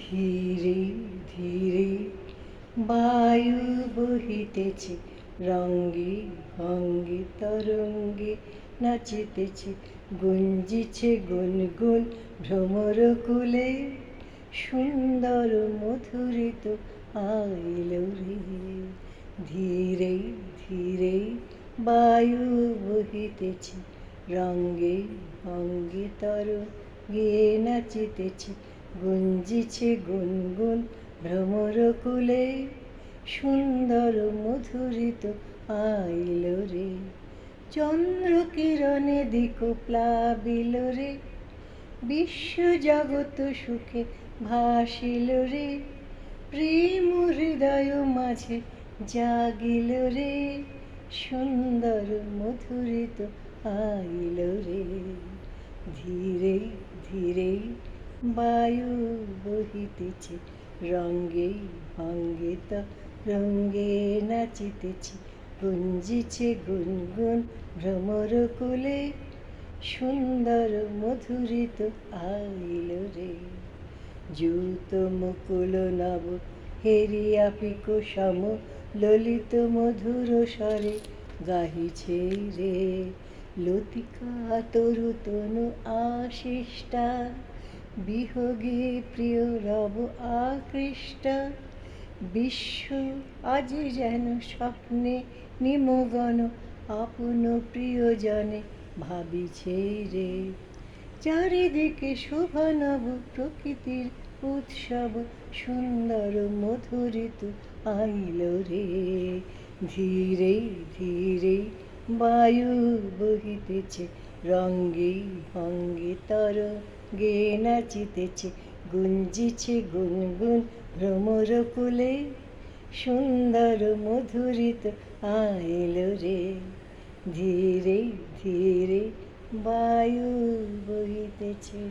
ধীরে ধীরে বায়ু বহিতেছে, রঙ্গে ভঙ্গে তরঙ্গে নাচিতেছে, গুঞ্জিছে গুনগুন ভ্রমর কুলে, সুন্দর মধুরিত আইল রে। ধীরে ধীরে বায়ু বহিতেছে, রঙ্গে ভঙ্গে তরঙ্গে নাচিতেছে, গুঞ্জিছে গুনগুন ভ্রমর কুলে, সুন্দর মধুরিত আইল রে। চন্দ্র কিরণে দিক প্লাবিল রে, বিশ্ব জগৎ সুখে ভাসিল রে, প্রেম হৃদয় মাঝে জাগিল রে, সুন্দর মধুরিত আইল রে। ধীরে ধীরে বায়ু বহিতেছে, রঙ্গে ভঙ্গে তরঙ্গে নাচিতেছে, গুঞ্জিছে গুনগুন ভ্রমর কুলে, সুন্দর মধুরিত আইল রে। জুত মুকুল নব হেরিয়া পিক সম, ললিত মধুর স্বরে গাহিছে রে, লতিকা তরু তনু আশিষ্টা, বিহগে প্রিয় রব আকৃষ্টা, বিশ্ব আজি যেন স্বপ্নে নিমগন, আপন প্রিয়জনে ভাবিছে রে। চারিদিকে শোভা নব প্রকৃতির উৎসব, সুন্দর মধুরিত আইল রে। ধীরে ধীরে বায়ু বহিতেছে, রঙ্গে ভঙ্গে তরঙ্গে নাচিতেছে, গুঞ্জিছে গুনগুন ভ্রমর কুলে, সুন্দর মধুরিত আইল রে। ধীরে ধীরে বায়ু বহিতেছে।